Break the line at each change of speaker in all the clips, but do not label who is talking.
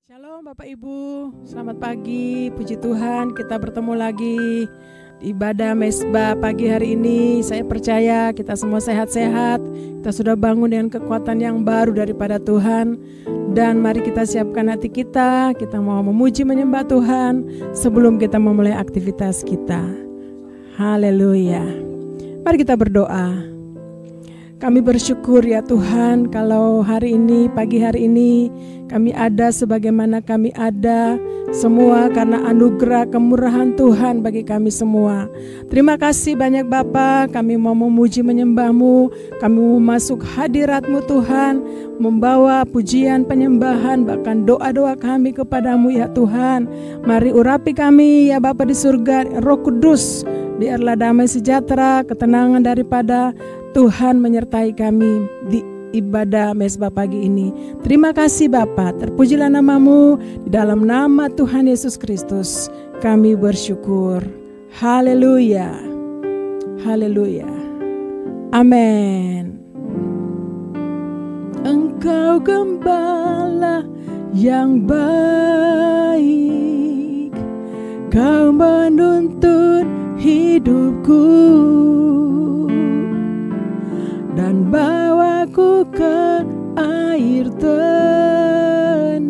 Shalom Bapak Ibu, selamat pagi, puji Tuhan kita bertemu lagi di ibadah Mesbah pagi hari ini. Saya percaya kita semua sehat-sehat, kita sudah bangun dengan kekuatan yang baru daripada Tuhan. Dan mari kita siapkan hati kita mau memuji menyembah Tuhan sebelum kita memulai aktivitas kita. Haleluya. Mari kita berdoa. Kami bersyukur ya Tuhan kalau hari ini, pagi hari ini kami ada sebagaimana kami ada semua karena anugerah kemurahan Tuhan bagi kami semua. Terima kasih banyak Bapa, kami mau memuji menyembah-Mu, kami mau masuk hadirat-Mu Tuhan, membawa pujian penyembahan bahkan doa-doa kami kepadamu ya Tuhan. Mari urapi kami ya Bapa di surga, Roh Kudus, biarlah damai sejahtera, ketenangan daripada Tuhan menyertai kami di ibadah Mesbah pagi ini. Terima kasih Bapa, terpujilah nama-Mu, di dalam nama Tuhan Yesus Kristus kami bersyukur. Haleluya. Haleluya. Amin. Engkau gembala yang baik, Kau menuntun hidupku dan bawaku ke air tenang,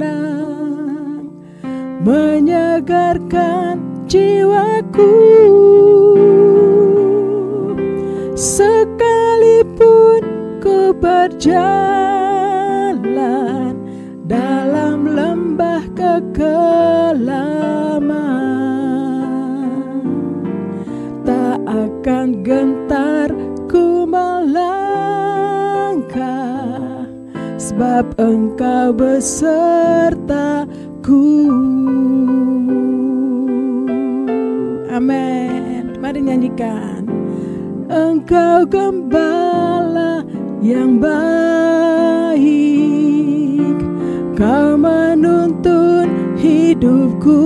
menyegarkan jiwaku. Sekalipun ku berjalan dalam lembah kekelaman, tak akan gentar ku melangkah, sebab Engkau besertaku. Amin. Mari nyanyikan. Engkau gembala yang baik, Kau menuntun hidupku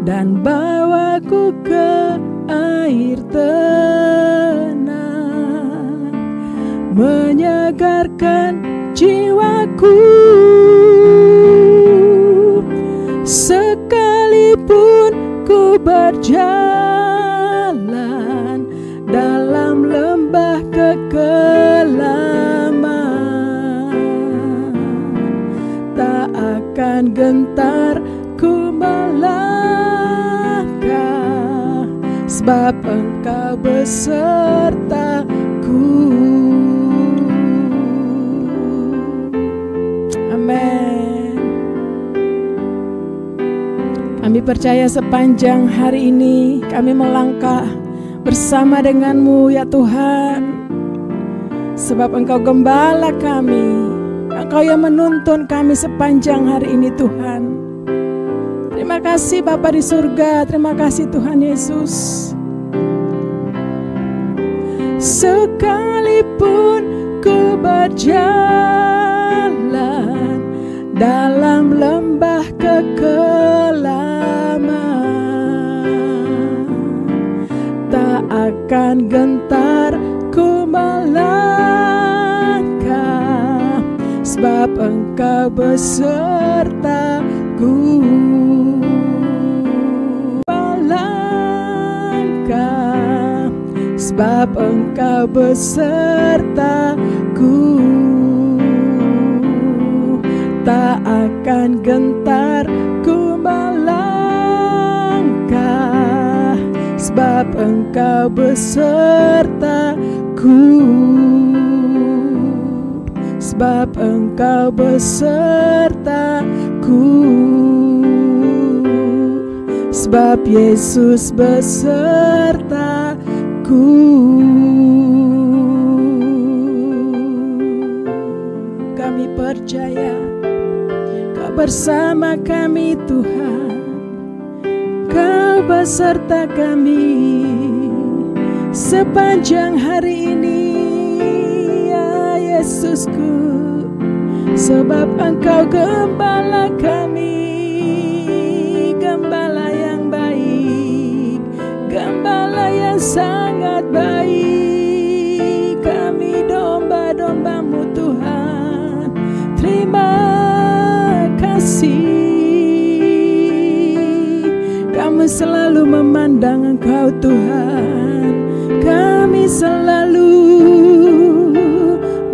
dan bawaku ke air tenang, menyegarkan jiwaku. Sekalipun ku berjalan dalam lembah kekelaman, tak akan gentar ku melangkah, sebab Engkau besertaku. Amin. Kami percaya sepanjang hari ini kami melangkah bersama dengan-Mu ya Tuhan, sebab Engkau gembala kami, Engkau yang menuntun kami sepanjang hari ini Tuhan. Terima kasih Bapa di surga, terima kasih Tuhan Yesus. Sekalipun ku berjalan dalam lembah kekelaman, tak akan gentar ku melangkah, sebab Engkau besertaku. Melangkah, sebab Engkau besertaku. Tak akan gentar ku melangkah, sebab Engkau besertaku. Sebab Engkau besertaku, sebab Yesus besertaku. Kami percaya Kau bersama kami Tuhan, Kau beserta kami sepanjang hari ini ya Yesusku, sebab Engkau gembala kami, gembala yang baik, gembala yang sangat baik. Kami domba-domba-Mu Tuhan, terima Kami selalu memandang Engkau Tuhan, kami selalu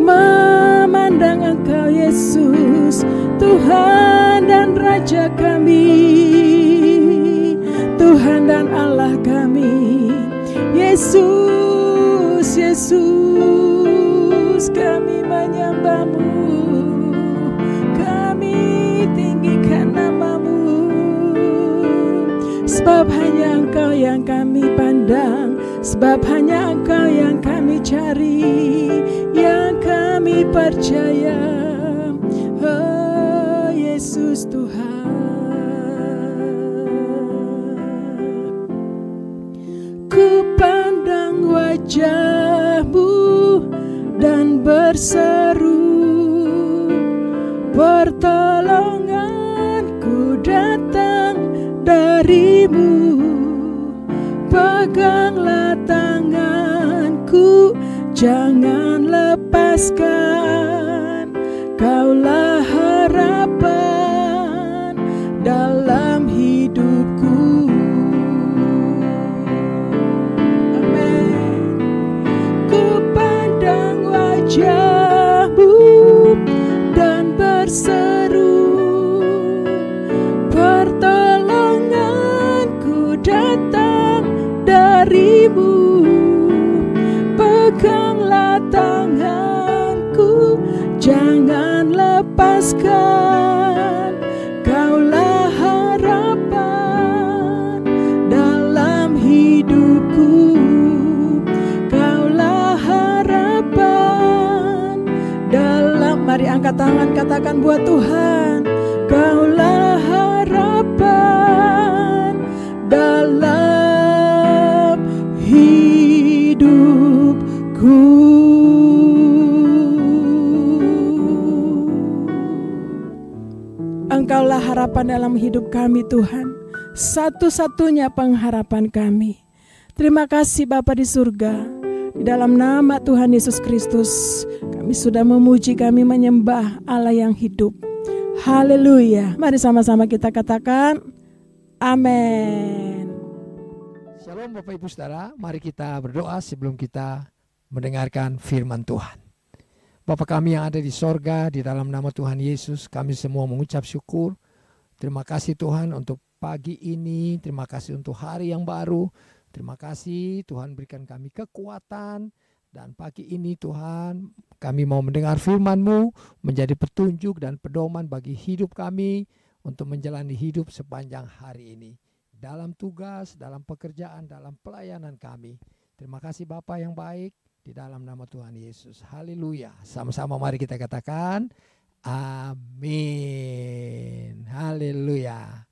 memandang Engkau Yesus, Tuhan dan Raja kami, Tuhan dan Allah kami. Yesus, Yesus, kami menyembah-Mu, kami tinggikan nama-Mu, sebab hanya Engkau yang kami pandang, sebab hanya Engkau yang kami cari, yang kami percaya. Oh Yesus Tuhan, ku pandang wajah-Mu dan berseru, pertolonganku datang dari-Mu. Peganglah tanganku, jangan lepaskan, Kaulah harapan dalam hidupku. Amin. Ku pandang wajah-Mu dan berseru, pertolonganku datang dari-Mu. Peganglah tanganku, jangan lepaskan, Kaulah harapan dalam hidupku. Kaulah harapan dalam, mari angkat tangan katakan buat Tuhan, Kaulah harapan dalam hidupku. Engkaulah harapan dalam hidup kami Tuhan, satu-satunya pengharapan kami. Terima kasih Bapa di surga, di dalam nama Tuhan Yesus Kristus kami sudah memuji, kami menyembah Allah yang hidup. Haleluya. Mari sama-sama kita katakan amin.
Shalom Bapak Ibu Saudara, mari kita berdoa sebelum kita mendengarkan firman Tuhan. Bapa kami yang ada di sorga, di dalam nama Tuhan Yesus, kami semua mengucap syukur. Terima kasih Tuhan untuk pagi ini, terima kasih untuk hari yang baru. Terima kasih Tuhan berikan kami kekuatan. Dan pagi ini Tuhan, kami mau mendengar firman-Mu, menjadi petunjuk dan pedoman bagi hidup kami untuk menjalani hidup sepanjang hari ini. Dalam tugas, dalam pekerjaan, dalam pelayanan kami. Terima kasih Bapa yang baik, di dalam nama Tuhan Yesus. Haleluya. Sama-sama mari kita katakan amin. Haleluya.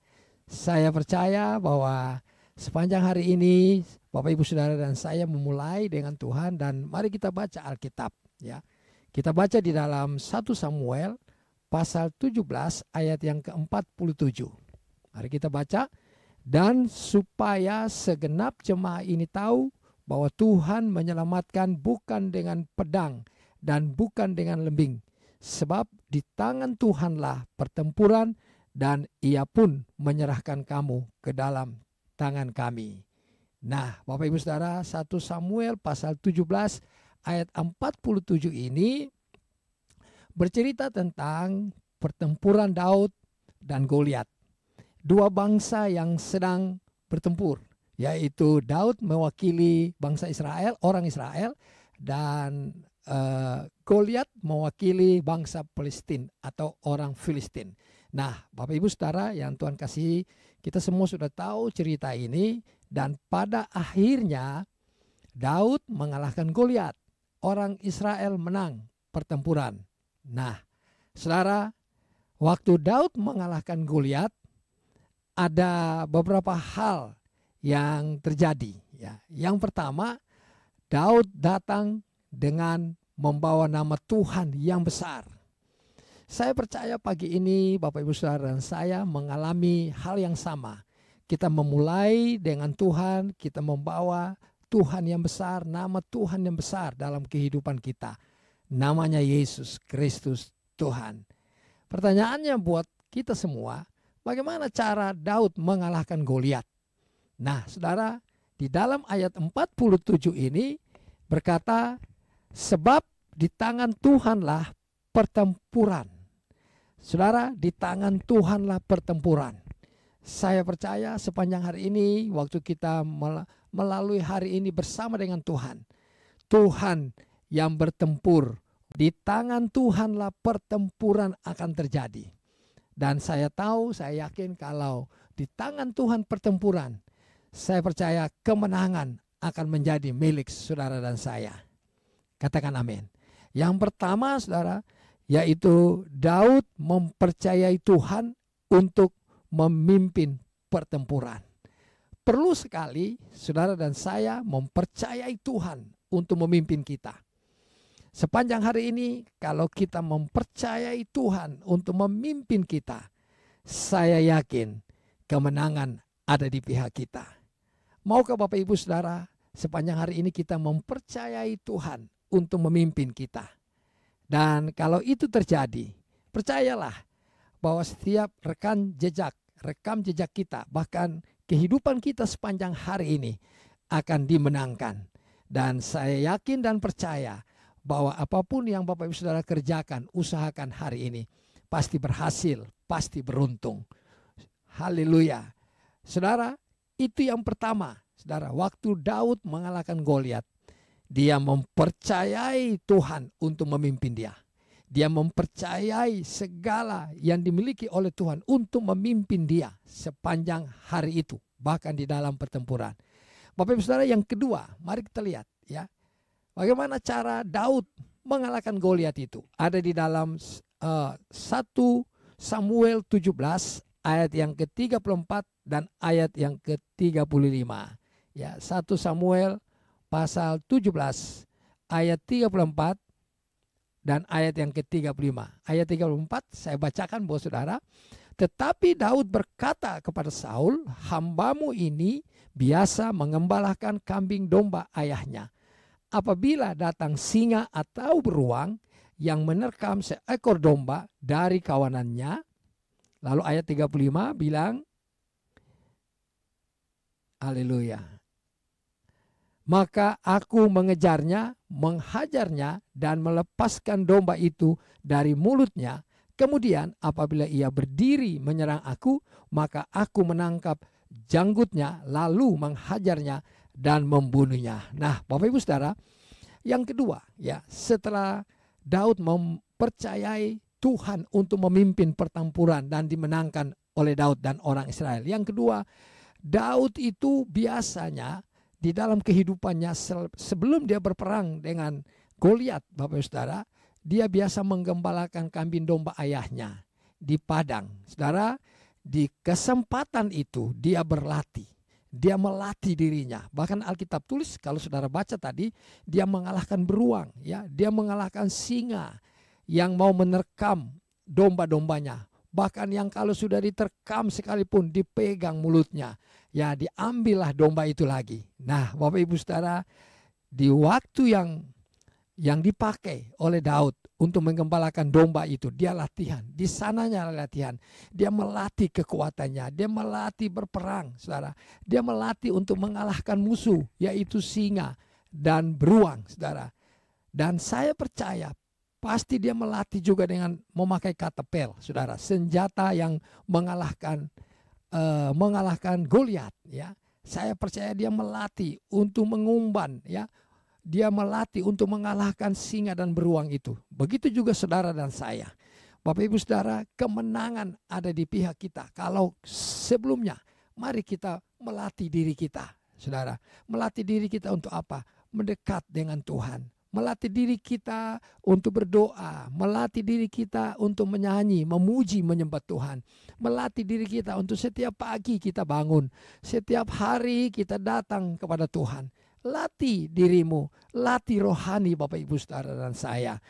Saya percaya bahwa sepanjang hari ini Bapak Ibu Saudara dan saya memulai dengan Tuhan, dan mari kita baca Alkitab ya. Kita baca di dalam 1 Samuel pasal 17 ayat yang ke-47. Mari kita baca. Dan supaya segenap jemaah ini tahu bahwa Tuhan menyelamatkan bukan dengan pedang dan bukan dengan lembing, sebab di tangan Tuhanlah pertempuran, dan Ia pun menyerahkan kamu ke dalam tangan kami. Nah, Bapak Ibu Saudara, 1 Samuel pasal 17 ayat 47 ini bercerita tentang pertempuran Daud dan Goliat. Dua bangsa yang sedang bertempur, yaitu Daud mewakili bangsa Israel, orang Israel, dan Goliat mewakili bangsa Palestina atau orang Filistin. Nah, Bapak Ibu Saudara yang Tuhan kasih, kita semua sudah tahu cerita ini, dan pada akhirnya Daud mengalahkan Goliat. Orang Israel menang pertempuran. Nah, Saudara, waktu Daud mengalahkan Goliat, ada beberapa hal yang terjadi ya. Yang pertama, Daud datang dengan membawa nama Tuhan yang besar. Saya percaya pagi ini Bapak Ibu Saudara dan saya mengalami hal yang sama. Kita memulai dengan Tuhan, kita membawa Tuhan yang besar, nama Tuhan yang besar dalam kehidupan kita. Namanya Yesus Kristus Tuhan. Pertanyaannya buat kita semua bagaimana cara Daud mengalahkan Goliat. Nah, saudara, di dalam ayat 47 ini berkata, sebab di tangan Tuhanlah pertempuran. Saudara, di tangan Tuhanlah pertempuran. Saya percaya sepanjang hari ini, waktu kita melalui hari ini bersama dengan Tuhan, Tuhan yang bertempur, di tangan Tuhanlah pertempuran akan terjadi. Dan saya tahu, saya yakin kalau di tangan Tuhan pertempuran, saya percaya kemenangan akan menjadi milik saudara dan saya. Katakan amin. Yang pertama, saudara, yaitu Daud mempercayai Tuhan untuk memimpin pertempuran. Perlu sekali saudara dan saya mempercayai Tuhan untuk memimpin kita. Sepanjang hari ini, kalau kita mempercayai Tuhan untuk memimpin kita, saya yakin kemenangan ada di pihak kita. Maukah Bapak Ibu Saudara, sepanjang hari ini kita mempercayai Tuhan untuk memimpin kita? Dan kalau itu terjadi, percayalah bahwa setiap rekam jejak kita, bahkan kehidupan kita sepanjang hari ini akan dimenangkan. Dan saya yakin dan percaya bahwa apapun yang Bapak Ibu Saudara kerjakan, usahakan hari ini, pasti berhasil, pasti beruntung. Haleluya. Saudara, itu yang pertama. Saudara, waktu Daud mengalahkan Goliat, dia mempercayai Tuhan untuk memimpin dia. Dia mempercayai segala yang dimiliki oleh Tuhan untuk memimpin dia sepanjang hari itu, bahkan di dalam pertempuran. Bapak Ibu Saudara, yang kedua, mari kita lihat ya, bagaimana cara Daud mengalahkan Goliat itu. Ada di dalam 1 Samuel 17 ayat yang ke-34 dan ayat yang ke-35. Ya, 1 Samuel pasal 17 ayat 34 dan ayat yang ke-35. Ayat 34 saya bacakan buat saudara. Tetapi Daud berkata kepada Saul, hambamu ini biasa mengembalakan kambing domba ayahnya. Apabila datang singa atau beruang yang menerkam seekor domba dari kawanannya. Lalu ayat 35 bilang, haleluya. Maka aku mengejarnya, menghajarnya, dan melepaskan domba itu dari mulutnya. Kemudian apabila ia berdiri menyerang aku, maka aku menangkap janggutnya, lalu menghajarnya dan membunuhnya. Nah, Bapak Ibu Saudara, yang kedua, ya, setelah Daud mempercayai Tuhan untuk memimpin pertempuran dan dimenangkan oleh Daud dan orang Israel. Yang kedua, Daud itu biasanya di dalam kehidupannya sebelum dia berperang dengan Goliat, Bapak Saudara, dia biasa menggembalakan kambing domba ayahnya di padang. Saudara, di kesempatan itu dia berlatih. Dia melatih dirinya. Bahkan Alkitab tulis, kalau saudara baca tadi, dia mengalahkan beruang, ya, dia mengalahkan singa yang mau menerkam domba-dombanya. Bahkan yang kalau sudah diterkam sekalipun dipegang mulutnya, ya diambillah domba itu lagi. Nah, Bapak Ibu Saudara, di waktu yang dipakai oleh Daud untuk menggembalakan domba itu, dia latihan. Di sananya latihan. Dia melatih kekuatannya, dia melatih berperang, Saudara. Dia melatih untuk mengalahkan musuh, yaitu singa dan beruang, Saudara. Dan saya percaya pasti dia melatih juga dengan memakai katapel, Saudara, senjata yang mengalahkan Goliat, ya. Saya percaya dia melatih untuk mengumban, ya. Dia melatih untuk mengalahkan singa dan beruang itu. Begitu juga saudara dan saya. Bapak Ibu Saudara, kemenangan ada di pihak kita. Kalau sebelumnya, mari kita melatih diri kita, Saudara. Melatih diri kita untuk apa? Mendekat dengan Tuhan. Melatih diri kita untuk berdoa, melatih diri kita untuk menyanyi, memuji, menyembah Tuhan. Melatih diri kita untuk setiap pagi kita bangun, setiap hari kita datang kepada Tuhan. Latih dirimu, latih rohani Bapak Ibu Saudara dan saya.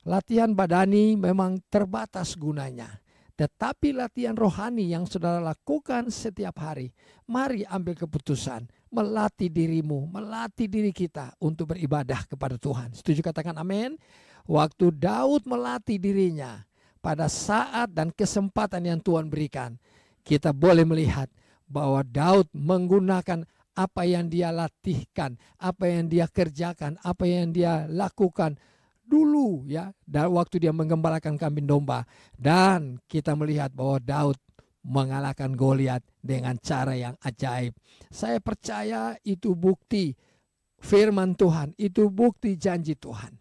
Latihan badani memang terbatas gunanya. Tetapi latihan rohani yang saudara lakukan setiap hari, mari ambil keputusan, melatih dirimu, melatih diri kita untuk beribadah kepada Tuhan. Setuju, katakan amin. Waktu Daud melatih dirinya, pada saat dan kesempatan yang Tuhan berikan, kita boleh melihat bahwa Daud menggunakan apa yang dia latihkan, apa yang dia kerjakan, apa yang dia lakukan dulu ya, dan waktu dia menggembalakan kambing domba. Dan kita melihat bahwa Daud mengalahkan Goliat dengan cara yang ajaib. Saya percaya itu bukti firman Tuhan, itu bukti janji Tuhan.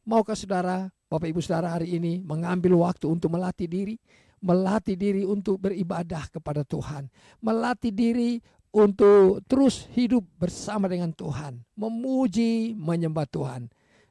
Maukah saudara, Bapak Ibu Saudara hari ini mengambil waktu untuk melatih diri untuk beribadah kepada Tuhan, melatih diri untuk terus hidup bersama dengan Tuhan, memuji, menyembah Tuhan.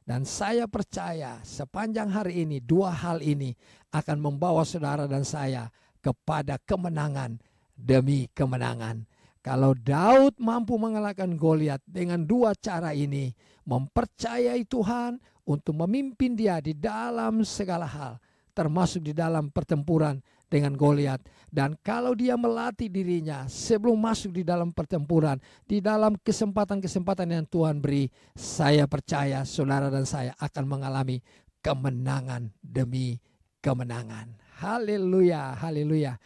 Dan saya percaya sepanjang hari ini, dua hal ini akan membawa saudara dan saya kepada kemenangan demi kemenangan. Kalau Daud mampu mengalahkan Goliat dengan dua cara ini, mempercayai Tuhan untuk memimpin dia di dalam segala hal, termasuk di dalam pertempuran dengan Goliat. Dan kalau dia melatih dirinya sebelum masuk di dalam pertempuran, di dalam kesempatan-kesempatan yang Tuhan beri, saya percaya saudara dan saya akan mengalami kemenangan demi kemenangan. Haleluya, haleluya.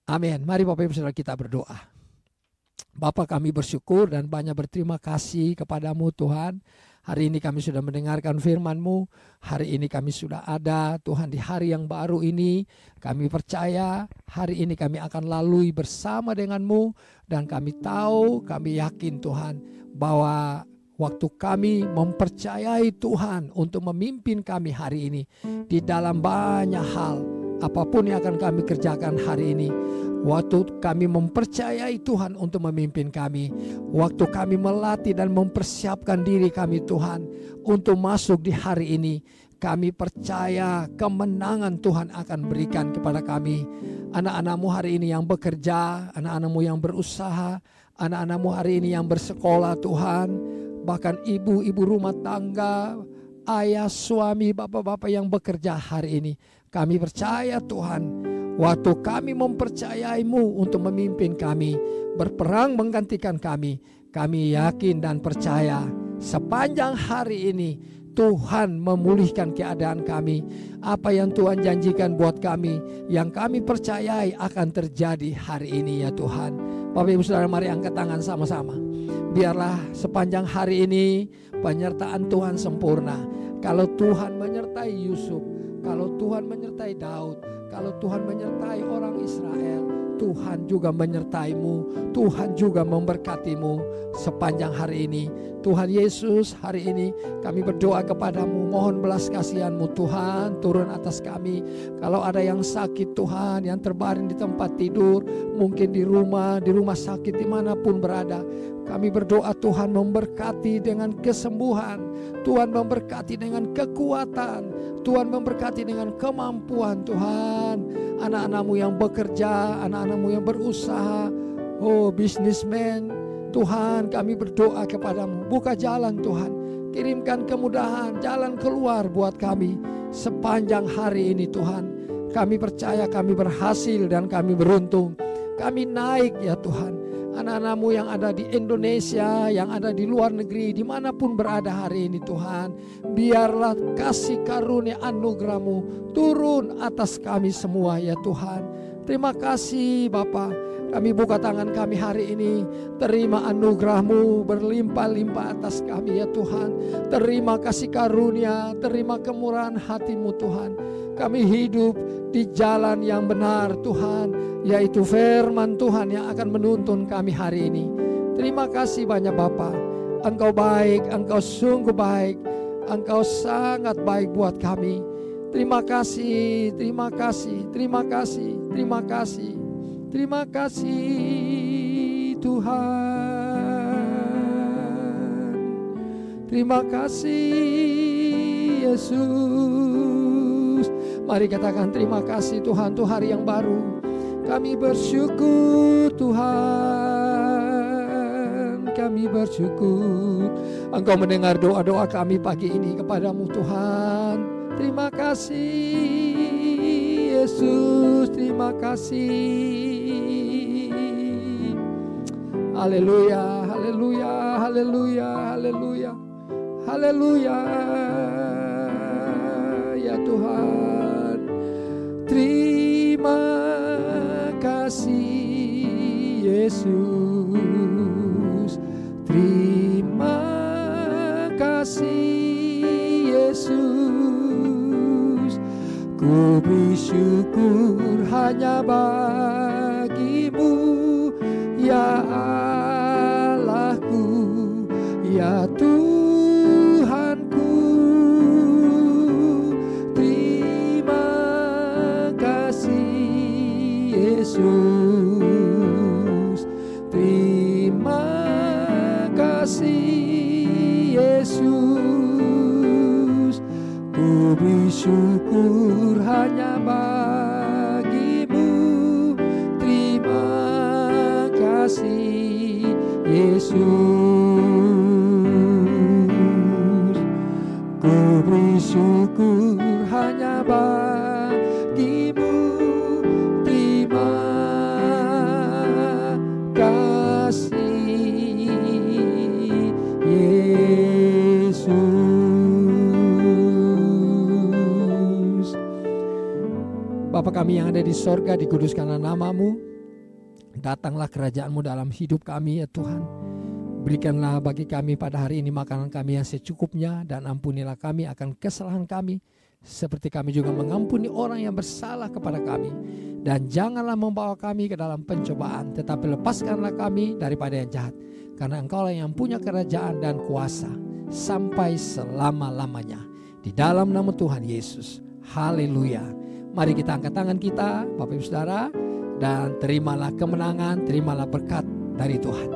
Amin. Mari Bapak Ibu Saudara kita berdoa. Bapa, kami bersyukur dan banyak berterima kasih kepadamu Tuhan. Hari ini kami sudah mendengarkan firman-Mu. Hari ini kami sudah ada Tuhan di hari yang baru ini. Kami percaya hari ini kami akan lalui bersama dengan-Mu. Dan kami tahu, kami yakin Tuhan bahwa waktu kami mempercayai Tuhan untuk memimpin kami hari ini di dalam banyak hal, apapun yang akan kami kerjakan hari ini, waktu kami mempercayai Tuhan untuk memimpin kami, waktu kami melatih dan mempersiapkan diri kami Tuhan untuk masuk di hari ini, kami percaya kemenangan Tuhan akan berikan kepada kami. Anak-anak-Mu hari ini yang bekerja, anak-anak-Mu yang berusaha, anak-anak-Mu hari ini yang bersekolah Tuhan, bahkan ibu-ibu rumah tangga, ayah, suami, bapak-bapak yang bekerja hari ini, kami percaya Tuhan, waktu kami mempercayai-Mu untuk memimpin kami, berperang menggantikan kami yakin dan percaya sepanjang hari ini Tuhan memulihkan keadaan kami. Apa yang Tuhan janjikan buat kami, yang kami percayai akan terjadi hari ini ya Tuhan. Bapak Ibu Saudara, mari angkat tangan sama-sama. Biarlah sepanjang hari ini penyertaan Tuhan sempurna. Kalau Tuhan menyertai Yusuf, kalau Tuhan menyertai Daud, kalau Tuhan menyertai orang Israel, Tuhan juga menyertai-Mu, Tuhan juga memberkati-Mu sepanjang hari ini. Tuhan Yesus, hari ini kami berdoa kepadamu, mohon belas kasihan-Mu Tuhan turun atas kami. Kalau ada yang sakit Tuhan, yang terbaring di tempat tidur, mungkin di rumah sakit, dimanapun berada, kami berdoa Tuhan memberkati dengan kesembuhan, Tuhan memberkati dengan kekuatan, Tuhan memberkati dengan kemampuan Tuhan. Anak-anak-Mu yang bekerja, anak-anak-Mu yang berusaha, oh bisnismen, Tuhan kami berdoa kepadamu, buka jalan Tuhan, kirimkan kemudahan, jalan keluar buat kami sepanjang hari ini Tuhan. Kami percaya kami berhasil dan kami beruntung, kami naik ya Tuhan. Anak-anak-Mu yang ada di Indonesia, yang ada di luar negeri, dimanapun berada hari ini Tuhan, biarlah kasih karunia anugerah-Mu turun atas kami semua ya Tuhan. Terima kasih Bapa. Kami buka tangan kami hari ini, terima anugerah-Mu berlimpah-limpah atas kami ya Tuhan. Terima kasih karunia, terima kemurahan hati-Mu Tuhan. Kami hidup di jalan yang benar Tuhan, yaitu firman Tuhan yang akan menuntun kami hari ini. Terima kasih banyak Bapa. Engkau baik, Engkau sungguh baik, Engkau sangat baik buat kami. Terima kasih, terima kasih, terima kasih, terima kasih. Terima kasih Tuhan. Terima kasih Yesus. Mari katakan terima kasih Tuhan untuk hari yang baru. Kami bersyukur Tuhan. Kami bersyukur Engkau mendengar doa-doa kami pagi ini kepadamu Tuhan. Terima kasih Yesus, terima kasih. Haleluya, haleluya, haleluya, haleluya, haleluya. Ya Tuhan, Yesus. Terima kasih Yesus. Ku bersyukur hanya bagimu, ya Allahku, ya Tuhanku. Terima kasih Yesus. Terima kasih Yesus. Ku bersyukur hanya bagimu. Terima kasih Yesus. Ku bersyukur hanya bagimu. Terima kasih Yesus. Bapa kami yang ada di sorga, dikuduskanlah namamu. Datanglah kerajaan-Mu dalam hidup kami ya Tuhan. Berikanlah bagi kami pada hari ini makanan kami yang secukupnya, dan ampunilah kami akan kesalahan kami, seperti kami juga mengampuni orang yang bersalah kepada kami. Dan janganlah membawa kami ke dalam pencobaan, tetapi lepaskanlah kami daripada yang jahat. Karena Engkaulah yang punya kerajaan dan kuasa sampai selama-lamanya. Di dalam nama Tuhan Yesus. Haleluya. Mari kita angkat tangan kita, Bapak Ibu Saudara, dan terimalah kemenangan, terimalah berkat dari Tuhan.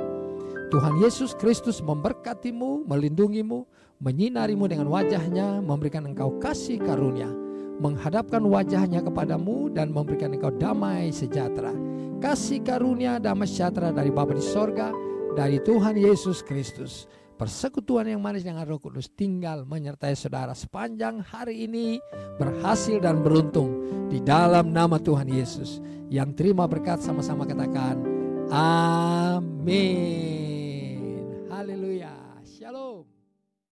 Tuhan Yesus Kristus memberkatimu, melindungimu, menyinarimu dengan wajahnya, memberikan engkau kasih karunia, menghadapkan wajahnya kepadamu dan memberikan engkau damai sejahtera. Kasih karunia, damai sejahtera dari Bapa di sorga, dari Tuhan Yesus Kristus. Persekutuan yang manis dengan Roh Kudus tinggal menyertai saudara sepanjang hari ini, berhasil dan beruntung di dalam nama Tuhan Yesus. Yang terima berkat sama-sama katakan amin. Haleluya. Shalom.